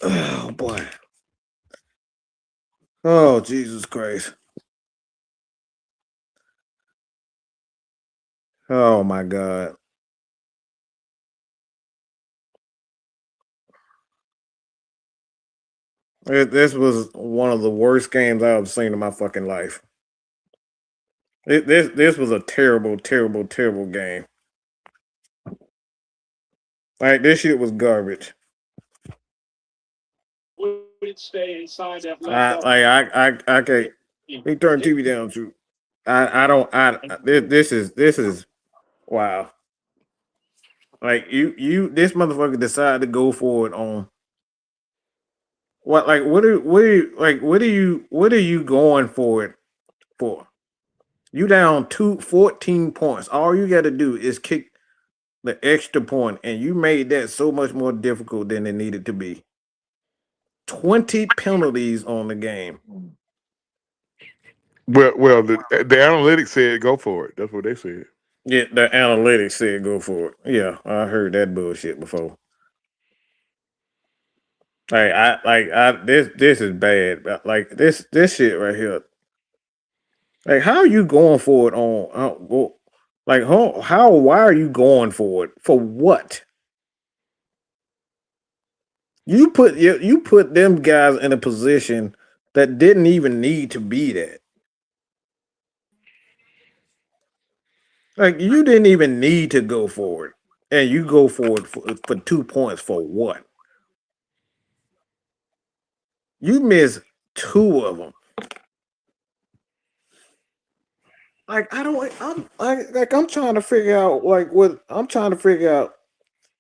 Oh boy. Oh Jesus Christ. Oh my God. This was one of the worst games I've seen in my fucking life. This was a terrible, terrible, terrible game. Like this shit was garbage. I can't. He turned TV down too. I don't. This is wow. Like this motherfucker decided to go for it on what? Like what are you going for it for? You down 14 points. All you got to do is kick the extra point, and you made that so much more difficult than it needed to be. 20 penalties on the game. Well, the analytics said go for it. That's what they said. Yeah, the analytics said go for it. Yeah, I heard that bullshit before. This is bad. Like this shit right here. Like how are you going for it on? Like how why are you going for it for what? You put them guys in a position that didn't even need to be that. Like you didn't even need to go for it, and you go for it for 2 points for what? You missed two of them. Like I'm trying to figure out what I'm trying to figure out.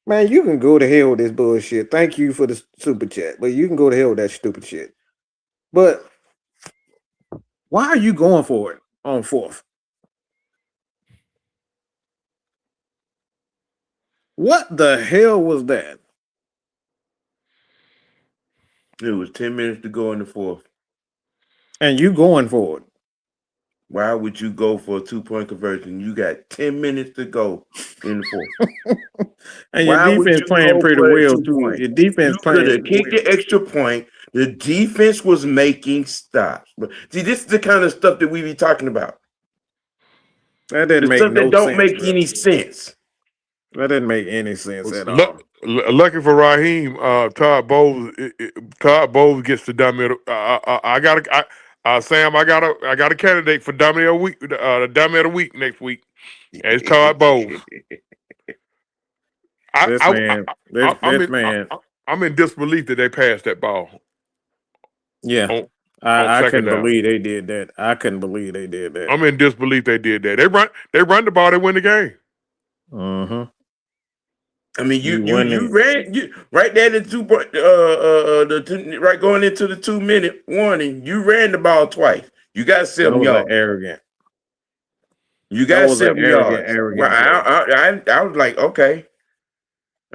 Man, you can go to hell with this bullshit. Thank you for the super chat, but you can go to hell with that stupid shit. But why are you going for it on fourth? What the hell was that? It was 10 minutes to go in the fourth. And you going for it. Why would you go for a 2-point conversion? You got 10 minutes to go in the fourth. And your defense playing pretty well too. Your defense playing. You could have kicked the extra point. The defense was making stops. But see, this is the kind of stuff that we be talking about. That didn't make no sense. That don't make any sense. That didn't make any sense at all. Lucky for Raheem, Todd Bowles gets the dummy. Sam, I got a candidate for dummy of the week. The dummy of the week next week. And it's Todd Bowles. I'm in disbelief that they passed that ball. Yeah. I couldn't believe they did that. I couldn't believe they did that. I'm in disbelief they did that. They run the ball, they win the game. Mm-hmm. I mean, you ran right there right going into the 2-minute warning. You ran the ball twice. You got 7 yards. Arrogant. You got 7 yards. Arrogant. I was like, okay,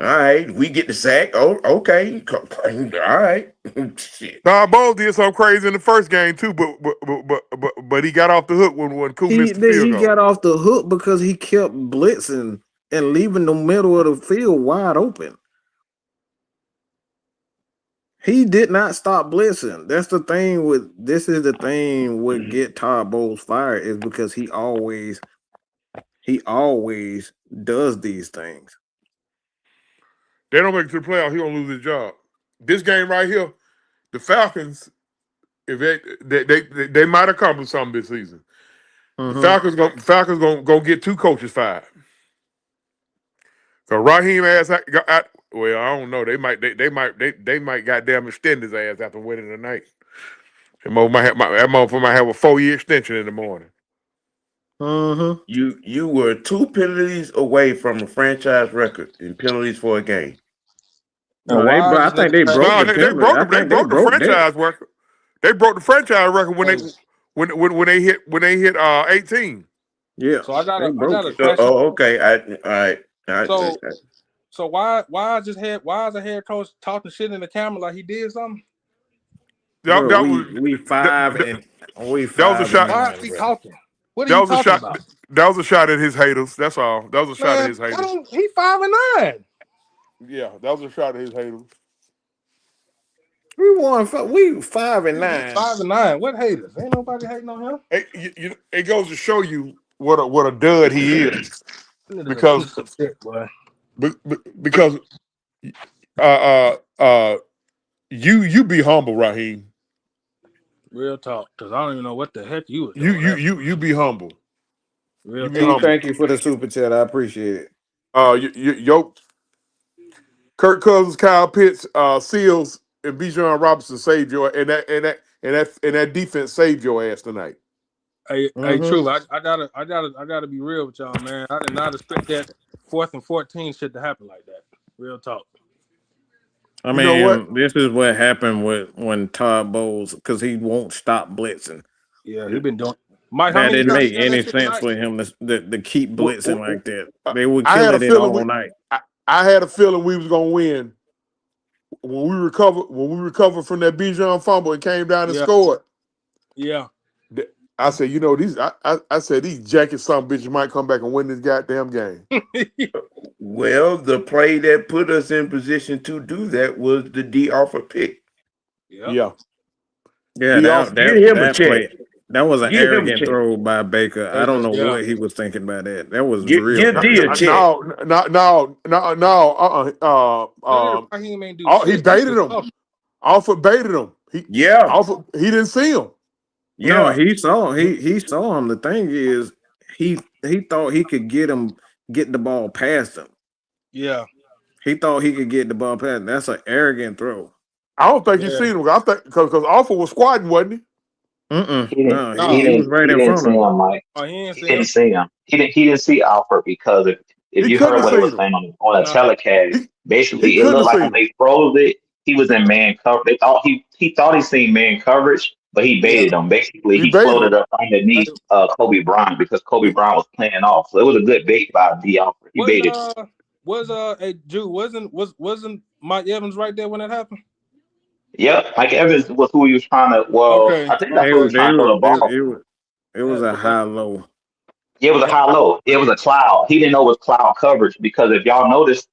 all right, we get the sack. Oh, okay, all right. Shit. Todd Bowles did something crazy in the first game too, but he got off the hook when Coop missed the field goal. He got off the hook because he kept blitzing and leaving the middle of the field wide open. He did not stop blitzing. That's the thing this is the thing with get Todd Bowles fired is because he always does these things. They don't make it to the playoffs, he gonna lose his job. This game right here, the Falcons, if they might accomplish something this season. Mm-hmm. The Falcons gonna get 2 coaches fired. So Raheem ass well, I don't know. They might goddamn extend his ass after winning tonight. That motherfucker might have a 4-year extension in the morning. Mm-hmm. You were 2 penalties away from a franchise record in penalties for a game. No, I think they broke the franchise record. They broke the franchise record when they hit 18. Yeah. So I got a question. Okay. All right. So why is the head coach talking shit in the camera like he did something? That was a shot. Why is he talking? What are you talking about? That was a shot at his haters. That's all. That was a shot at his haters. He 5-9. Yeah, that was a shot at his haters. We won. We 5-9. 5-9. What haters? Ain't nobody hating on him. It goes to show you what a dud he is. That is a Because piece of shit, boy. because you be humble, Raheem. Real talk, because I don't even know what the heck you was You doing. you be humble. Real You be talk. humble. Thank you for the super chat. I appreciate it. Yo, Kirk Cousins, Kyle Pitts, Seals, and Bijan Robinson saved your and that defense saved your ass tonight. Hey, true. I gotta be real with y'all, man. I did not expect that 4th and 14 shit to happen like that. Real talk. I You know what? mean, this is what happened when Todd Bowles, because he won't stop blitzing. Yeah, he been doing. Mike, how That many didn't times make you done that any shit sense tonight? for him to keep blitzing like that. They would I kill had a it in feeling all night. I had a feeling we was gonna win when we recovered from that Bijan fumble and came down and Yeah. scored. Yeah. I said, these. I said these jacket son bitches might come back and win this goddamn game. Well, the play that put us in position to do that was the D offer pick. Yeah. Yeah, Give him a check. play. That was an Give him a arrogant check. throw by Baker. I don't know Yeah. what he was thinking by that. That was Give real. D a check. No. Raheem ain't do He shit. baited him. Alfred baited him. He didn't see him. No, Yeah. he saw him. The thing is, he thought he could get the ball past him. Yeah. He thought he could get the ball past him. That's an arrogant throw. I don't think he seen him. I think because Alfred was squatting, wasn't he? He was right in didn't front see of him. him, Mike. Oh, He didn't see him. He didn't see Alfred because if He you couldn't heard what have it was seen saying on a telecast, basically he it couldn't looked have like seen when they froze it, he was in man cover. They thought he thought he seen man coverage, but he baited him. Basically, He he baited floated him. up underneath Kobe Bryant because Kobe Bryant was playing off. So it was a good bait by D. Alfred. He baited. Wasn't Mike Evans right there when that happened? Yep, Mike Evans was who he was trying to. Well, Okay. I think that's who he was trying to throw the ball. It was a high low. Yeah, it was a high low. It was a cloud. He didn't know it was cloud coverage because if y'all noticed,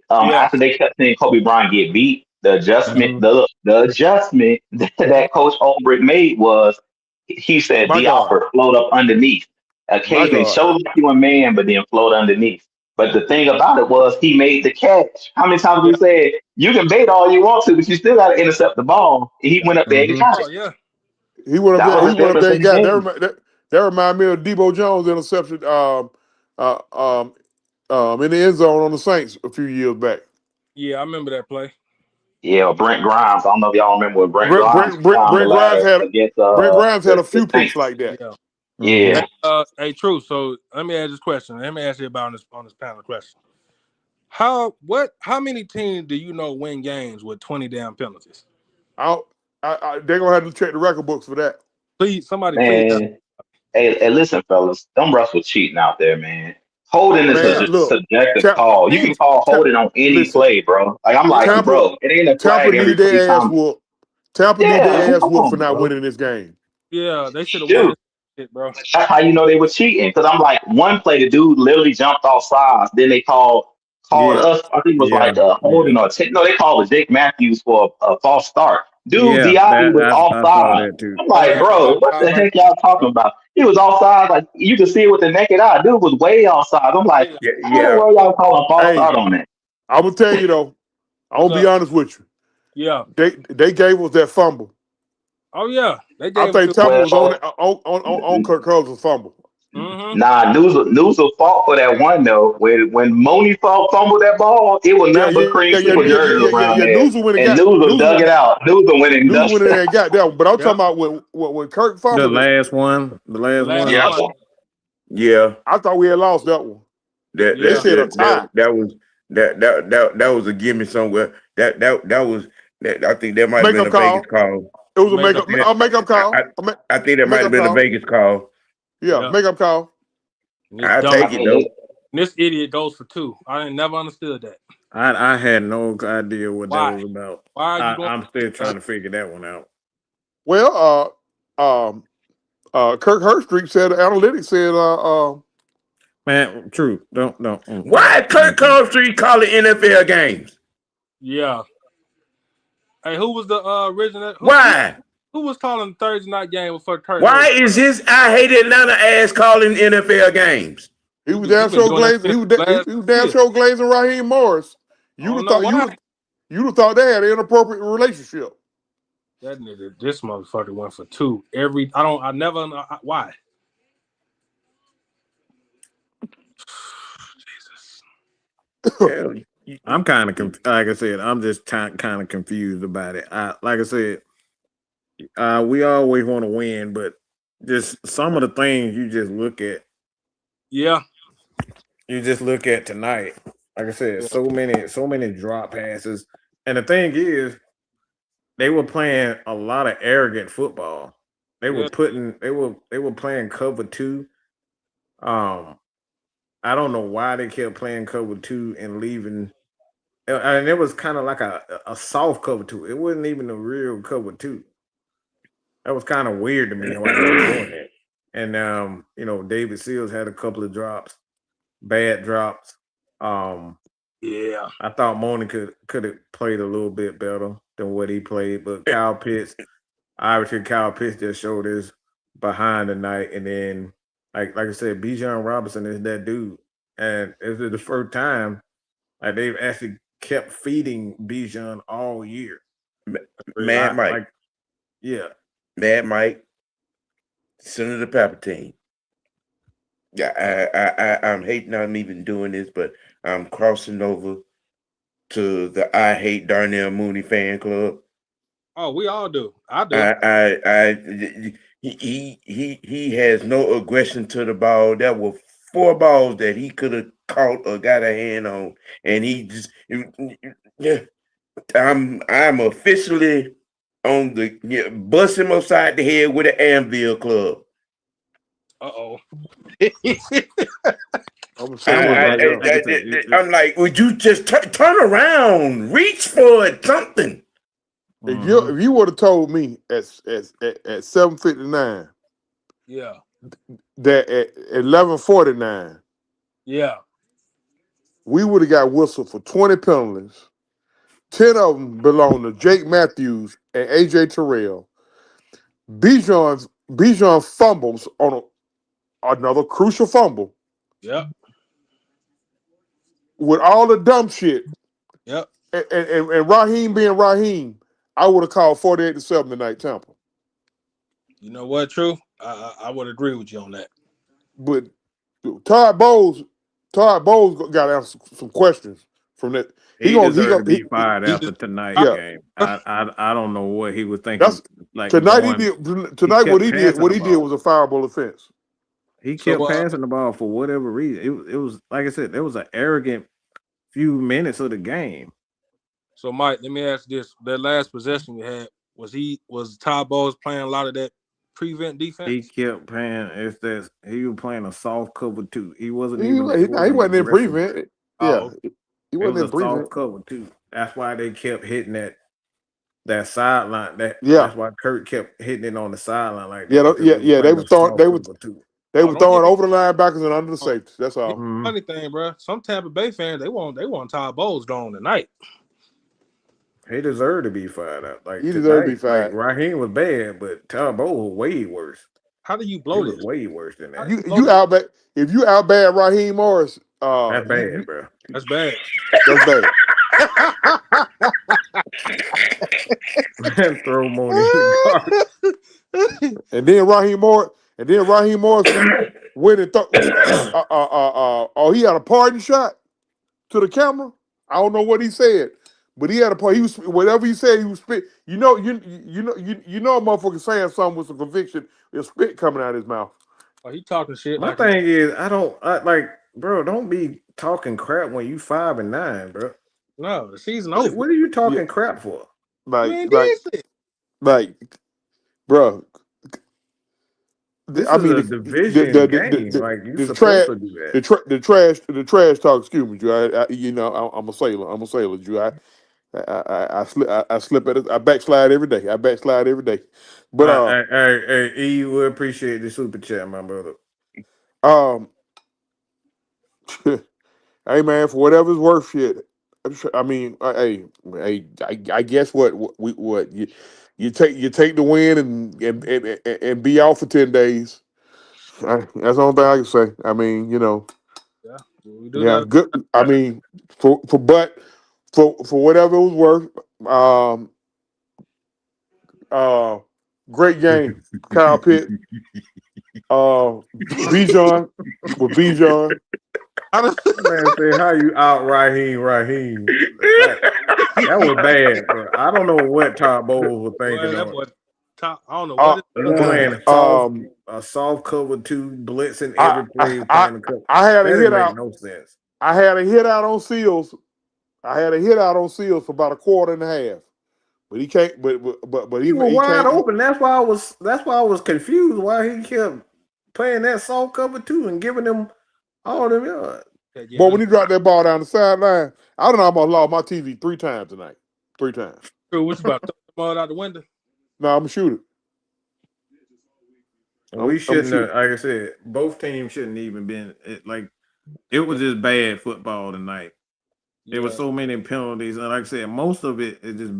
after they kept seeing Kobe Bryant get beat, the adjustment, the adjustment that Coach Olbrich made was he said My D. God. Alford float up underneath. My Occasionally God. showed you a man, but then float underneath. But the thing about it was he made the catch. How many times we said you can bait all you want to, but you still got to intercept the ball? And he went up there and got it. Oh yeah. He went up That there. was He the went up difference there in and the got game. that remind me of Debo Jones interception in the end zone on the Saints a few years back. Yeah, I remember that play. Yeah, Brent Grimes. I don't know if y'all remember when Brent Grimes climbed the Brent Grimes ladder had against a the few picks Saints. like that. Yeah. Yeah. Hey, true. So let me ask this question. Let me ask you about on this panel question. How many teams do you know win games with 20 damn penalties? They're gonna have to check the record books for that. Please, somebody please. Man, hey, listen, fellas, them refs was cheating out there, man. Holding is Man, a look, subjective call. You can call holding on any listen, play, bro. Like I'm like, Tampa bro, it ain't a Tampa flag every need 20 their ass times. whooped. Tampa need Yeah, their man, ass come whooped for on, not bro. winning this game. Yeah, they should have won Shoot. this shit, bro. That's how you know they were cheating. Because I'm like, one play, the dude literally jumped off sides. Then they called us. I think it was like holding or no, they called Jake Matthews for a false start. Dude, Yeah, Diaby was I saw offside. that too. I'm Oh, like, yeah, bro, what the heck y'all talking about? He was offside. Like you can see it with the naked eye. Dude was way offside. I'm like, how the world y'all calling false Hey, start on that? I'm gonna tell you though. I'm gonna be honest with you. Yeah. They gave us that fumble. Oh yeah, they I gave think it to Tampa was Well, on Kirk Cousins' fumble. nah, News will fault for that one though. When Mooney fumbled that ball, it was Yeah, nothing but cream super jerseys around there, Newsom went and and got News dug it Newsom. out. News went and Newsom dusted went in it. there and got that one. But I'm talking about when Kirk The fumbled it. last one. The last Yeah. one. Yeah. I thought we had lost that one. They said a tie. That was a gimme somewhere. That was that. I think that might have been Makeup a Vegas call. call. It was a makeup call. I think that might have been a Vegas call. Yeah, makeup call. I take it though. This idiot goes for 2. I ain't never understood that. I had no idea what that was about. Why are you going? I'm still trying to figure that one out. Well, Kirk Herbstreit said analytics said man, true. Don't. Why Kirk Herbstreit calling NFL games? Yeah. Hey, who was the original? Why? Who was calling the Thursday night game before Kurt? Why is his I hate Atlanta ass calling NFL games? He was damn sure glazing. He was damn sure glazing Raheem Morris. You'd have thought you'd have thought they had an inappropriate relationship. That nigga, this motherfucker went for 2 every. I never know why. Jesus. I'm kind of like I said. I'm just kind of confused about it. Like I said, we always want to win, but just some of the things you just look at. Yeah. You just look at tonight. Like I said, so many drop passes, and the thing is, they were playing a lot of arrogant football. They were playing cover 2. I don't know why they kept playing cover 2 and leaving. And it was kind of like a soft cover 2. It wasn't even a real cover 2. That was kind of weird to me why they were doing it. And David Seals had a couple of drops, bad drops. Yeah, I thought Mooney could have played a little bit better than what he played, but Kyle Pitts just showed his behind tonight, and then like I said, Bijan Robinson is that dude, and this is the first time like they've actually kept feeding Bijan all year. Mad Mike, Mad Mike, Senator Palpatine. Yeah, I'm hating I'm even doing this, but I'm crossing over to the I Hate Darnell Mooney fan club. Oh, we all do. I do. He has no aggression to the ball. There were 4 balls that he could have caught or got a hand on, and he just I'm officially on the bust him upside the head with an anvil club. Uh-oh. I'm like, would you just turn around, reach for it, something? If you would have told me at 7:59, that at 11:49, we would have got whistled for 20 penalties. 10 of them belong to Jake Matthews and AJ Terrell. Bijan fumbles on another crucial fumble. Yep. With all the dumb shit. Yep. And Raheem being Raheem, I would have called 48-7 tonight, Tampa. You know what, True? I would agree with you on that. But Todd Bowles got to answer some questions from that. He deserved to be fired after tonight's game. I don't know what he was thinking. Tonight what he did was a fireable offense. He kept passing the ball for whatever reason. It was like I said, there was an arrogant few minutes of the game. So Mike, let me ask this: that last possession you had, was Todd Bowles playing a lot of that prevent defense? He kept playing. He was playing a soft cover 2. He wasn't he wasn't in prevent. He wasn't in prevent. Soft cover 2. That's why they kept hitting that sideline. That's why Kurt kept hitting it on the sideline like that. They were throwing over the linebackers and under the safety. That's all. Funny thing, bro. Some Tampa Bay fans they want Todd Bowles gone tonight. He deserved to be fired up. He deserved to be fired. Raheem was bad, but Todd Bowles was way worse. How do you blow this? Way worse than that. If you outbad Raheem Morris, that's bad, bro. That's bad. That's bad. Throw Mooney in the car. And then Raheem Morris went and he had a pardon shot to the camera. I don't know what he said, but he had a part. He was whatever he said. He was spit. You know a motherfucker saying something with some conviction. There's spit coming out of his mouth. Oh, he talking shit. My thing is, bro. Don't be talking crap when you 5-9, bro. No, the season over. What are you talking crap for? Bro. This is a division game. You're supposed to do that. The trash talk. Excuse me, Drew. I'm a sailor, Drew. I slip at it. I backslide every day. But E, we appreciate the super chat, my brother. Hey man, for whatever's worth, shit. I mean, I guess what you take the win and be out for 10 days. That's the only thing I can say. I mean, Yeah, we do yeah, that. good. I mean, for whatever it was worth, great game. Kyle Pitt, Bijan with Bijan. Man, say how you out Raheem. That was bad, bro. I don't know what Todd Bowles was thinking That on. boy, I don't know what Playing a soft cover 2, blitzing every play. I had a hit make out. no sense. I had a hit out on Seals. For about a quarter and a half, but he can't. But He was he wide can't. open. That's why I was confused why he kept playing that soft cover 2 and giving them all them yards. But when he dropped that ball down the sideline, I don't know. I'm lost my TV 3 times tonight. 3 times. What you about to throw the ball out the window? No, I'm a shooter. We shouldn't have, like I said, both teams shouldn't even been it was just bad football tonight. There was so many penalties, and like I said, most of it is just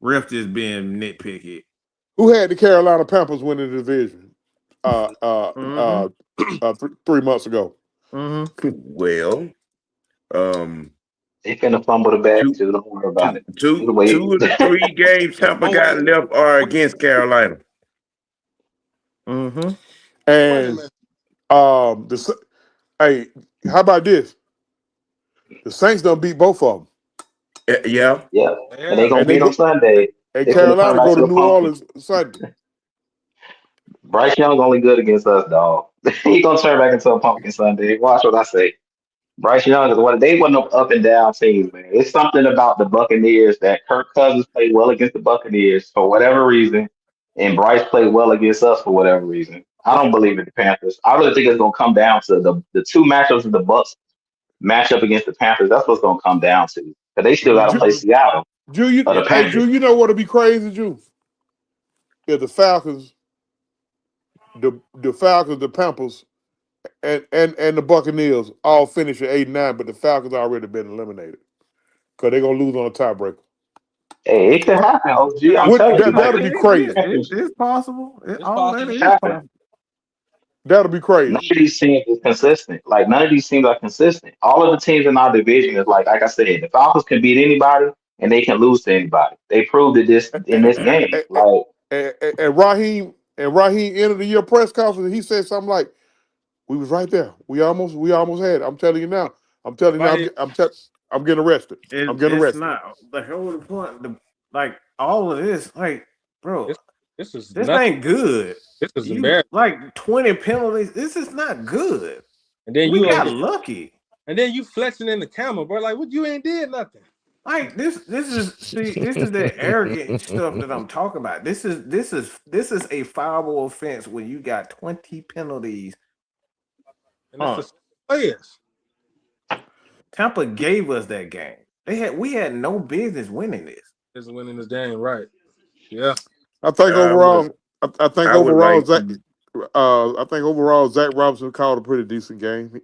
ref just being nitpicky. Who had the Carolina Panthers winning the division? 3 months ago. Well, they finna fumble the bag too. Don't worry about it. 2 of the 3 games Tampa got left are against Carolina. And hey, how about this? The Saints done beat both of them. Yeah. And they gonna beat on Sunday. And Carolina go to New Orleans Sunday. Bryce Young's only good against us, dog. He gonna turn back into a pumpkin Sunday. Watch what I say. Bryce Young is they wasn't up and down teams, man. It's something about the Buccaneers that Kirk Cousins played well against the Buccaneers for whatever reason, and Bryce played well against us for whatever reason. I don't believe in the Panthers. I really think it's gonna come down to the 2 matchups of the Bucs match up against the Panthers. That's what's gonna come down to. Because they still gotta play Seattle. Drew, you know what'll be crazy, Drew? If the Falcons, the Panthers, and the Buccaneers all finish at 8-9, but the Falcons already been eliminated because they're gonna lose on a tiebreaker. Hey, it can happen, OG. I'm telling you, that'll be crazy. It's possible. It's possible. That'll be crazy. None of these teams is consistent. Like none of these teams are consistent. All of the teams in our division is like I said, the Falcons can beat anybody and they can lose to anybody. They proved it in this game. And Raheem ended the year press conference. He said something like, "We was right there. We almost had it. I'm telling you now. I'm getting arrested. I'm getting arrested." It's not the whole point. Like all of this, like, bro, this ain't good. This is embarrassing. Like 20 penalties. This is not good. And then we got lucky. And then you flexing in the camera, bro. Like, what? You ain't did nothing. Like this is that arrogant stuff that I'm talking about. This is a foulable offense when you got 20 penalties. And that's the players. Tampa gave us that game. We had no business winning this. Isn't winning this game, right? Yeah. I think overall, Zach Robinson called a pretty decent game.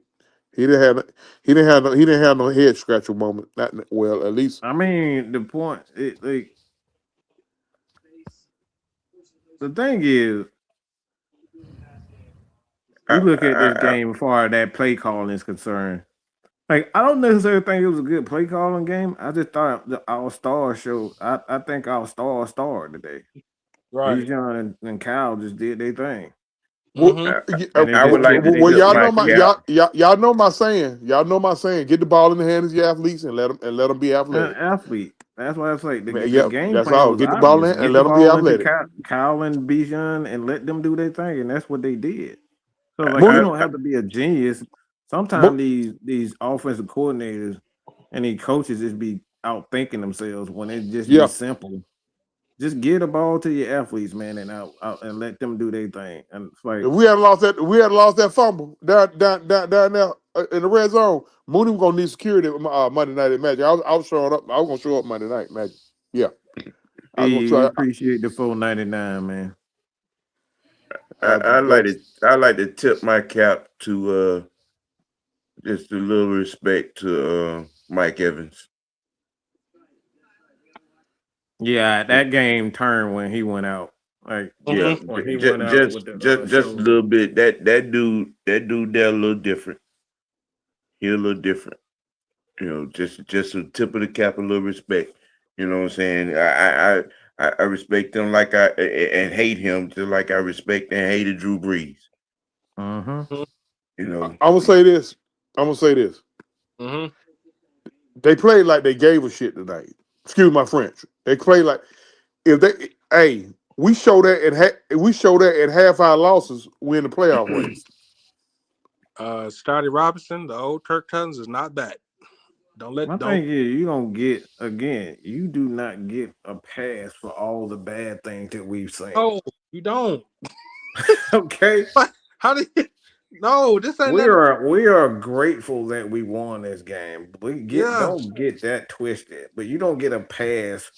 He didn't have no head scratcher moment. At least. I mean, the point, the thing is, you look at this game as far as that play calling is concerned. Like, I don't necessarily think it was a good play calling game. I just thought our star showed. I think our star today. Right. Bijan and Kyle just did their thing. I would like to y'all know my saying. Y'all know my saying. Get the ball in the hands of your athletes and let them be athletic. An athlete. That's what I say. The game that's plan all. was Get the ball in and let them be athletic. Kyle and Bijan and let them do their thing, and that's what they did. So like, you don't have to be a genius. Sometimes these offensive coordinators and these coaches just be out thinking themselves when it just be simple. Just get the ball to your athletes, man, and out and let them do their thing. And it's like, if we had lost that fumble down there in the red zone, Mooney was gonna need security Monday night at Magic. I was showing up. I was gonna show up Monday night Magic. Yeah. We appreciate the $4.99, man. I like to tip my cap to just a little respect to Mike Evans. Yeah, that game turned when he went out. Like Yeah, when he went out with the just a shoulder. little bit. That dude there a little different. He a little different. Just a tip of the cap, a little respect. You know what I'm saying? I respect him like and hate him just like I respect and hated Drew Brees. Mm-hmm. I'm gonna say this. Mm-hmm. They played like they gave a shit tonight. Excuse my French. They played like if they. Hey, we show that at half our losses, we in the playoff race. Scotty Robinson, the old Kirk Cousins, is not back. My thing is, you don't get again. You do not get a pass for all the bad things that we've seen. Oh, you don't. Okay. How do you? No, this ain't. We are grateful that we won this game. Don't get that twisted. But you don't get a pass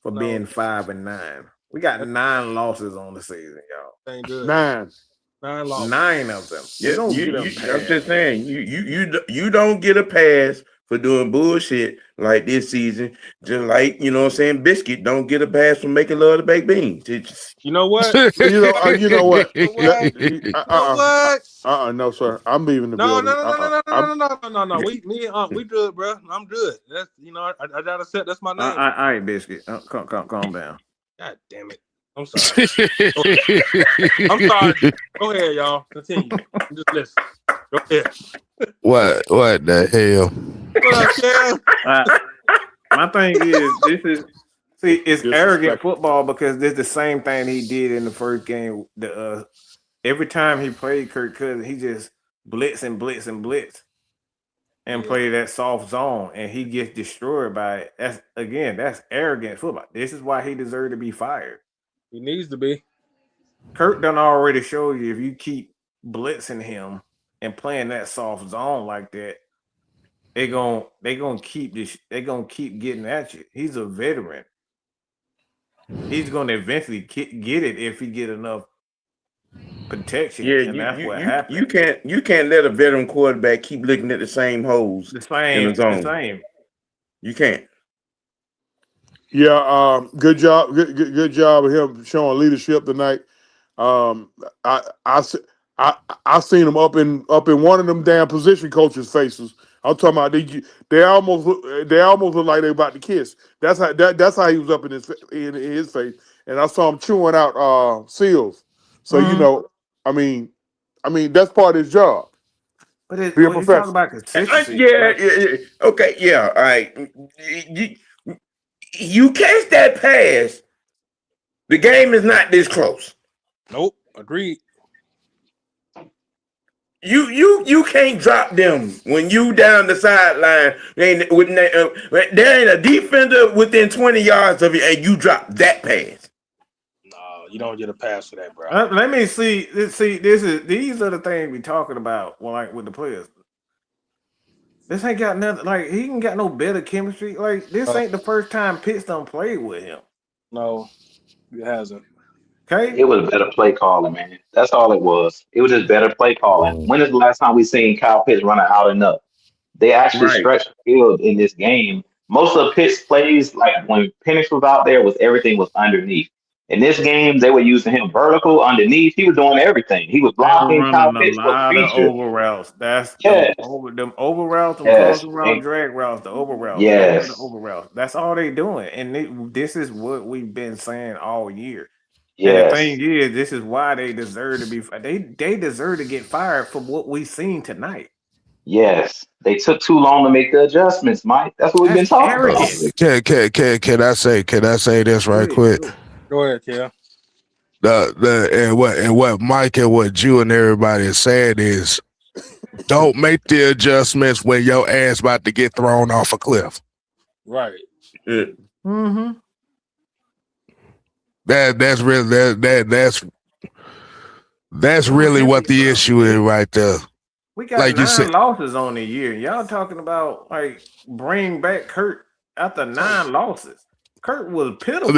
for being 5-9. We got 9 losses on the season, y'all. Ain't good. 9 losses. 9 of them. You don't get a pass. I'm just saying, you don't get a pass for doing bullshit like this season. Just like, you know what I'm saying, Biscuit don't get a pass for making love to baked beans. You know what? you know what? What? No, sir. I'm leaving the building. No. We good, bro. I'm good. That's I gotta set. That's my name. All right, Biscuit. Calm down. God damn it. I'm sorry. I'm sorry. Go ahead, y'all. Continue. Just listen. Go ahead. What the hell? What up, Cam? My thing is, it's arrogant football because this is the same thing he did in the first game. Every time he played Kirk Cousins, he just blitz and play that soft zone, and he gets destroyed by it. That's arrogant football. This is why he deserved to be fired. He needs to be. Kirk done already showed you if you keep blitzing him and playing that soft zone like that, they gonna keep getting at you. He's a veteran. He's gonna eventually get it if he get enough protection. Yeah, and that's what happened. You can't let a veteran quarterback keep looking at the same holes in the zone. The same. You can't. Yeah, good job. Good job of him showing leadership tonight. I seen him up in one of them damn position coaches' faces. I'm talking about they almost look like they about to kiss. That's how he was up in his face, and I saw him chewing out seals. So I mean that's part of his job. But be a professional. Talking about consistency. Yeah. Okay. Yeah. All right. You catch that pass, the game is not this close. Nope. Agreed. You can't drop them when you down the sideline. There ain't a defender within 20 yards of you, and you drop that pass. No, you don't get a pass for that, bro. Let me see. These are the things we talking about. Like with the players. This ain't got nothing. Like he ain't got no better chemistry. Like this ain't the first time Pitts done played with him. No, it hasn't. Okay, it was better play calling, man. That's all it was. It was just better play calling. When is the last time we seen Kyle Pitts running out and up? They actually stretched the field in this game. Most of Pitts plays, like when Penix was out there, everything was underneath. In this game, they were using him vertical underneath. He was doing everything. He was blocking. Kyle Pitts was featured. Over routes. That's them over routes, them crossing routes, drag routes, the over routes. Yes, the over routes. That's all they doing, and this is what we've been saying all year. Yes. And the thing is, this is why they deserve to be. They deserve to get fired for what we've seen tonight. Yes, they took too long to make the adjustments, Mike. That's what we've been talking about. Can I say this right quick? Go ahead, Kel. And what Mike and what you and everybody is saying is, don't make the adjustments when your ass about to get thrown off a cliff. Right. Mm-hmm. That's really what the issue is right there. We got 9 losses on the year. Y'all talking about like bring back Kurt after 9 losses. Kurt was pitiful.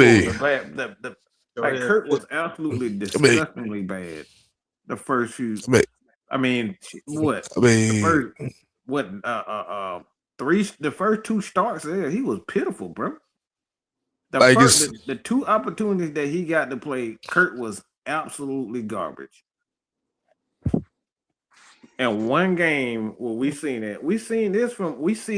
Kurt was absolutely disgustingly bad. The first few. The first 2 starts there, he was pitiful, bro. The two opportunities that he got to play, Kurt was absolutely garbage. And one game where we see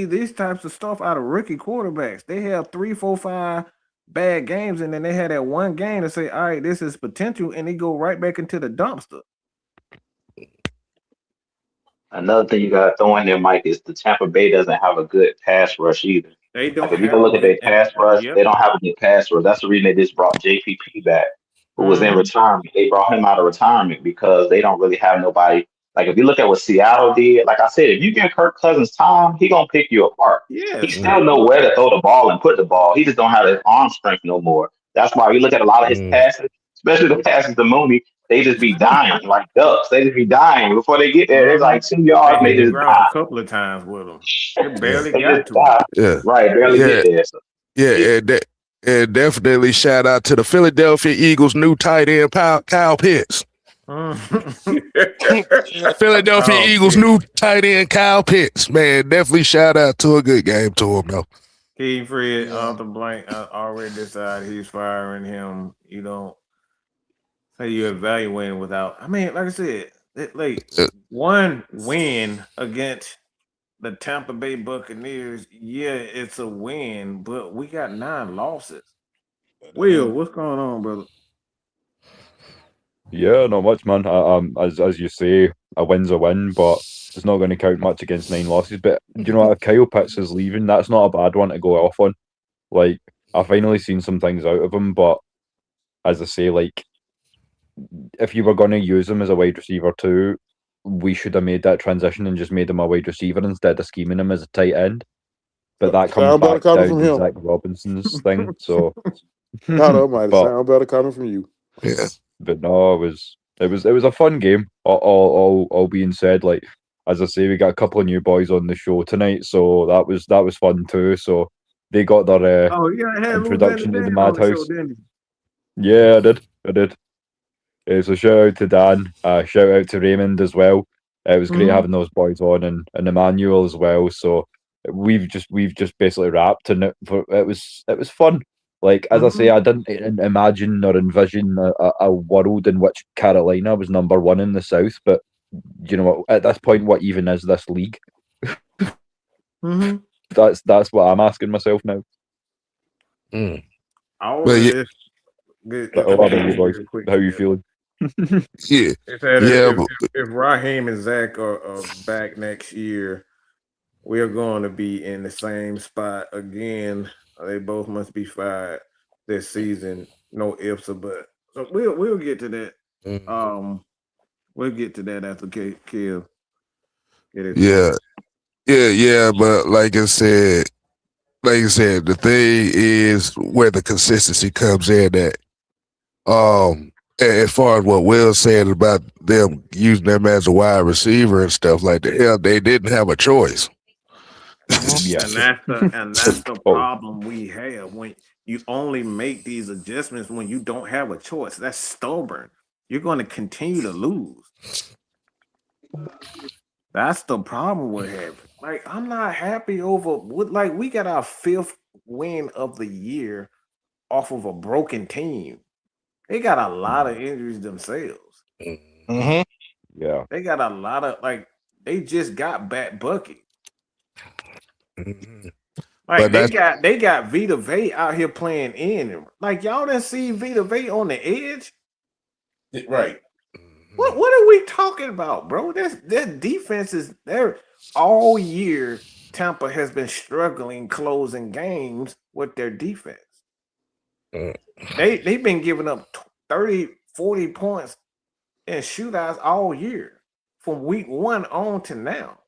these types of stuff out of rookie quarterbacks. They have 3, 4, 5 bad games, and then they had that one game to say, all right, this is potential, and they go right back into the dumpster. Another thing you got to throw in there, Mike, is the Tampa Bay doesn't have a good pass rush either. They don't If you have go look at their pass rush, yep. they don't have a good pass rush. That's the reason they just brought JPP back, who was in retirement. They brought him out of retirement because they don't really have nobody. Like, if you look at what Seattle did, like I said, if you give Kirk Cousins time, he going to pick you apart. Yeah, He still know where to throw the ball and put the ball. He just don't have his arm strength no more. That's why you look at a lot of his passes, especially the passes to Mooney, they just be dying like ducks. They just be dying before they get there. It's like 2 yards, they just die. A couple of times with them. They barely They got just to die. Yeah. Right, barely get there. So. Yeah, and definitely shout out to the Philadelphia Eagles' new tight end, Kyle Pitts. Philadelphia Eagles' new tight end, Kyle Pitts. Man, definitely shout out to a good game to him, though. King Fred, Arthur Blank already decided he's firing him. You don't say you evaluating without. I mean, like I said, one win against the Tampa Bay Buccaneers. Yeah, it's a win, but we got 9 losses. Will, what's going on, brother? Yeah, not much, man. As you say, a win's a win, but it's not going to count much against 9 losses. But you know, if Kyle Pitts is leaving, that's not a bad one to go off on. Like, I've finally seen some things out of him, but as I say, like, if you were going to use him as a wide receiver too, we should have made that transition and just made him a wide receiver instead of scheming him as a tight end. But that comes back down to Zach Robinson's thing. So, God Almighty, sound better coming from you. Yeah. But no, it was a fun game. All being said, like, as I say, we got a couple of new boys on the show tonight, so that was fun too. So they got their introduction to the Madhouse. Yeah, I did. So shout out to Dan, shout out to Raymond as well. It was great having those boys on, and Emmanuel as well. So we've just basically wrapped, and it was fun. Like, as I say, I didn't imagine or envision a world in which Carolina was number 1 in the South. But, you know, at this point, what even is this league? That's what I'm asking myself now. Mm. How are you boys? How are you feeling? If Raheem and Zach are back next year, we're going to be in the same spot again. They both must be fired this season. No ifs or buts. So we'll get to that. We'll get to that after Kill. Yeah. But like I said, the thing is where the consistency comes in. That as far as what Will said about them using them as a wide receiver and stuff like that, hell, they didn't have a choice. And that's the problem we have when you only make these adjustments when you don't have a choice. That's stubborn. You're going to continue to lose. That's the problem we're having. Like, I'm not happy over we got our 5th win of the year off of a broken team. They got a lot of injuries themselves. Yeah, they got a lot of they just got back Bucky. Like, they got Vita Vea out here playing in. Like, y'all didn't see Vita Vea on the edge, right? What are we talking about, bro? Their defense is there all year. Tampa has been struggling closing games with their defense. They've been giving up 30, 40 points in shootouts all year from week 1 on to now.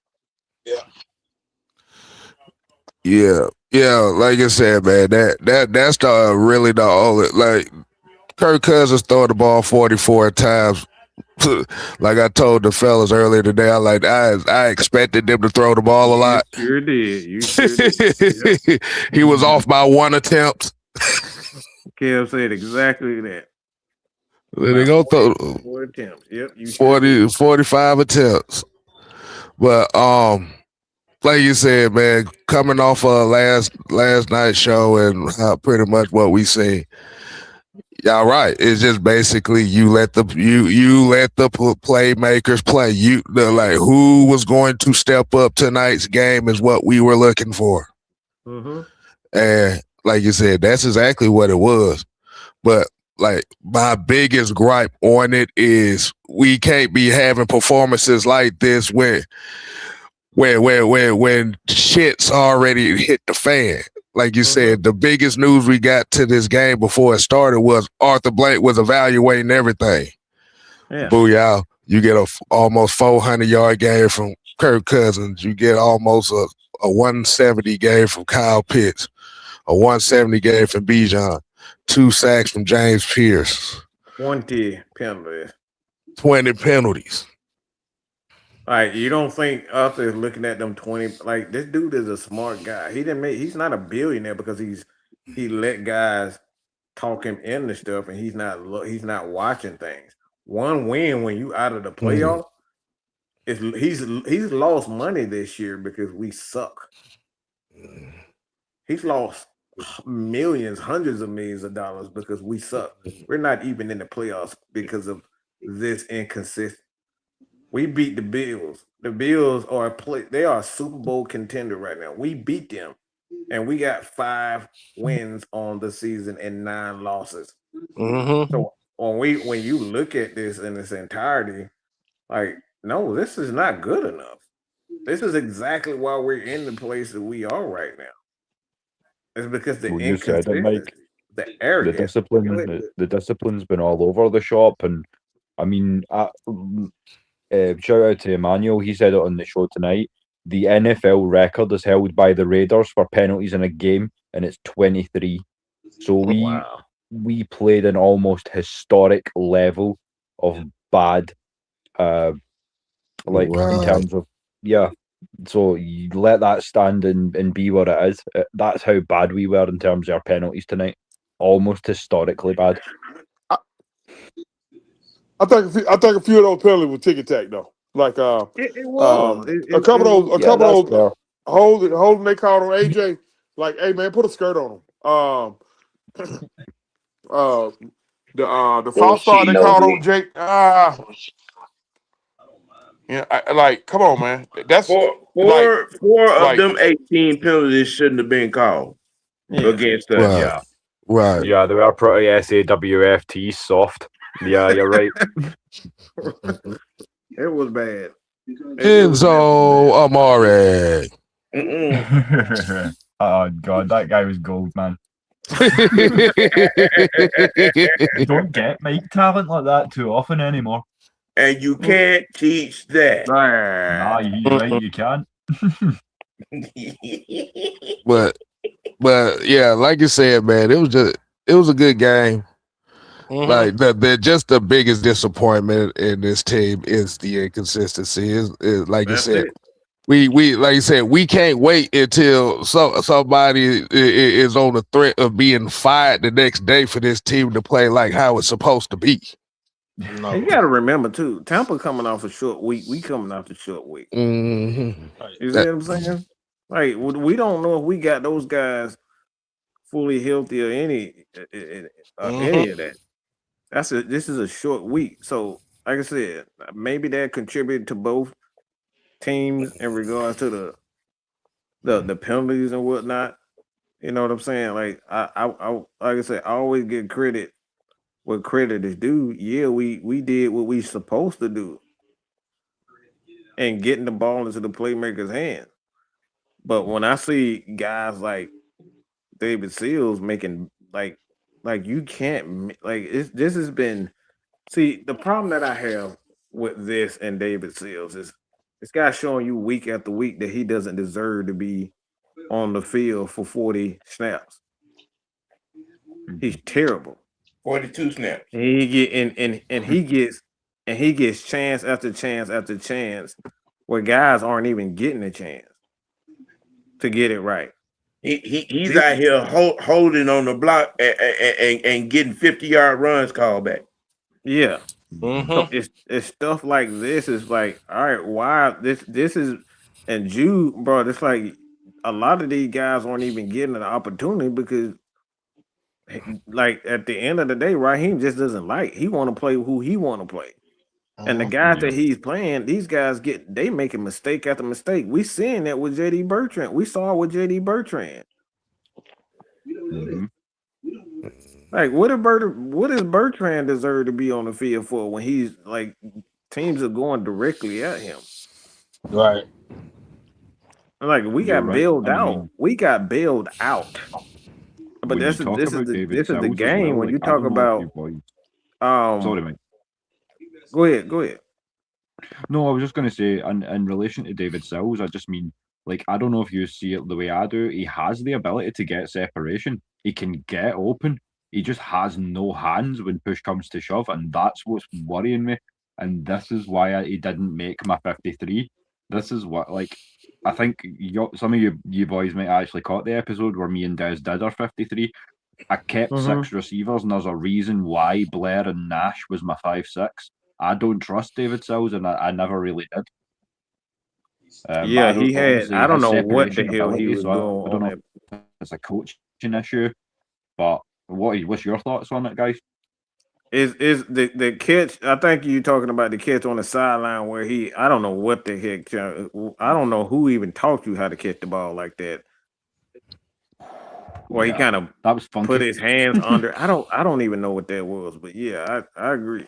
Yeah. Like I said, man, that's really the only, like, Kirk Cousins throwing the ball 44 times. Like I told the fellas earlier today, I expected them to throw the ball a lot. You sure did. Yep. He was off by 1 attempt. Kev said exactly that. They go throw 4 attempts. Yep, 45 attempts. But like you said, man, coming off last night's show and pretty much what we seen. Y'all right. It's just basically you let the playmakers play. Like who was going to step up tonight's game is what we were looking for. Mm-hmm. And like you said, that's exactly what it was. But like my biggest gripe on it is we can't be having performances like this when shit's already hit the fan. Like you said, the biggest news we got to this game before it started was Arthur Blank was evaluating everything. Yeah. Booyah. You get a almost 400-yard game from Kirk Cousins. You get almost a 170 game from Kyle Pitts, a 170 game from Bijan, 2 sacks from James Pierce. 20 penalties. 20 penalties. Like, you don't think Arthur is looking at them 20? Like, this dude is a smart guy. He's not a billionaire because he let guys talk him into stuff, and he's not watching things. One win when you out of the playoff, he's lost money this year because we suck. He's lost millions, hundreds of millions of dollars because we suck. We're not even in the playoffs because of this inconsistent. We beat the Bills. The Bills they are a Super Bowl contender right now. We beat them, and we got 5 wins on the season and 9 losses. Mm-hmm. So when you look at this in its entirety, like, no, this is not good enough. This is exactly why we're in the place that we are right now. It's because the inconsistency, the arrogance, the discipline's been all over the shop, and I mean, shout out to Emmanuel. He said it on the show tonight. The NFL record is held by the Raiders for penalties in a game, and it's 23. So we played an almost historic level of bad, in terms of So you let that stand and be what it is. That's how bad we were in terms of our penalties tonight. Almost historically bad. I think a few of those penalties were tick attack though. Like it was a couple of those holding they called on AJ. Like, hey man, put a skirt on him. The false start they called on Jake. Come on, man. That's four of them 18 penalties shouldn't have been called against us. Right. Yeah. Right. Yeah, they were pretty SAWFT soft. Yeah, you're right. It was bad. Enzo Amore. Oh God, that guy was gold, man. You don't get Mike talent like that too often anymore. And you can't teach that. Nah, he's right, you can't. But yeah, like you said, man, it was a good game. Mm-hmm. Like the biggest disappointment in this team is the inconsistency. Is like you said, we like you said, we can't wait until somebody is on the threat of being fired the next day for this team to play like how it's supposed to be. No. You got to remember too, Tampa coming off a short week. We coming off a short week. Mm-hmm. You see what I'm saying? Like, we don't know if we got those guys fully healthy or any of that. This is a short week. So, like I said, maybe that contributed to both teams in regards to the penalties and whatnot. You know what I'm saying? Like I like I said, I always give credit where credit is due. Yeah, we did what we supposed to do and getting the ball into the playmaker's hands. But when I see guys like David Seals making like you can't this has been the problem that I have with this and David Seals is this guy showing you week after week that he doesn't deserve to be on the field for 40 snaps. He's terrible. 42 snaps. And he gets chance after chance after chance where guys aren't even getting a chance to get it right. He's out here holding on the block and getting 50-yard runs called back. Yeah. So it's stuff like this is like, all right, why this is And Jude, bro, it's like a lot of these guys aren't even getting an opportunity because, like, at the end of the day, Raheem just doesn't he want to play who he want to play. And the guys that he's playing, these guys they making mistake after mistake. We seeing that with JD Bertrand. We saw it with JD Bertrand. Mm-hmm. Like, what does Bertrand deserve to be on the field for when he's like teams are going directly at him? Right. Like, we You're got right. bailed I out. mean, We got bailed out. But when you this talk is about David this is the Sells as game well, when like, you I talk don't know if about you boys. Sorry, mate. Go ahead. No, I was just going to say, in relation to David Sills, I just mean, like, I don't know if you see it the way I do. He has the ability to get separation. He can get open. He just has no hands when push comes to shove, and that's what's worrying me. And this is why he didn't make my 53. This is what, like, I think some of you boys might actually caught the episode where me and Des did our 53. I kept 6 receivers, and there's a reason why Blair and Nash was my 5-6. I don't trust David Sills, and I never really did. Yeah, he had. I don't his know what the separation hell he ability, was so doing I don't on know that. if it's a coaching issue, but what's your thoughts on it, guys? Is the catch? I think you talking about the catch on the sideline where I don't know what the heck. I don't know who even taught you how to catch the ball like that. Well, he kind of that was funky. put his hands under. I don't even know what that was, but yeah, I agree.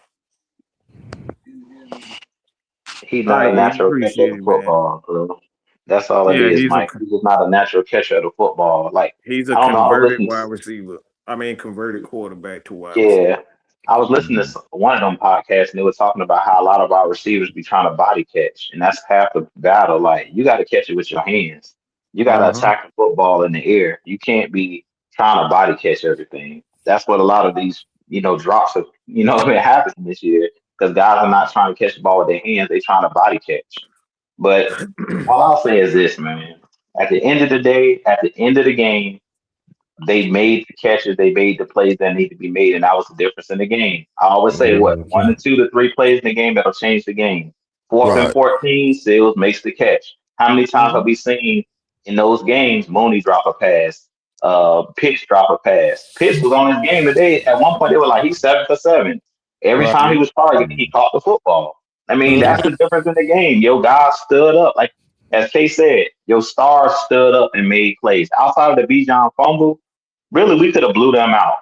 He's not a natural catcher of the football, bro. That's all it is, Mike. He's just not a natural catcher of the football. Like, he's a I don't know. I was converted listening. wide receiver. I mean, converted quarterback to wide Yeah, receiver. I was listening to one of them podcasts, and they were talking about how a lot of our receivers be trying to body catch, and that's half the battle. Like, you got to catch it with your hands. You got to attack the football in the air. You can't be trying to body catch everything. That's what a lot of these, drops have, been happening this year because guys are not trying to catch the ball with their hands. They're trying to body catch. But all I'll say is this, man. At the end of the day, at the end of the game, they made the catches, they made the plays that need to be made, and that was the difference in the game. I always say, what, 1 to 2 to 3 plays in the game that'll change the game. 4th and Right. 14, Sills makes the catch. How many times have we seen in those games Mooney drop a pass, Pitts drop a pass? Pitts was on his game today. At one point, they were like, he's 7 for 7. Every Right. time he was targeted, he caught the football. I mean, that's the difference in the game. Your guys stood up. Like, as Kay said, your stars stood up and made plays. Outside of the Bijan fumble, really, we could have blew them out.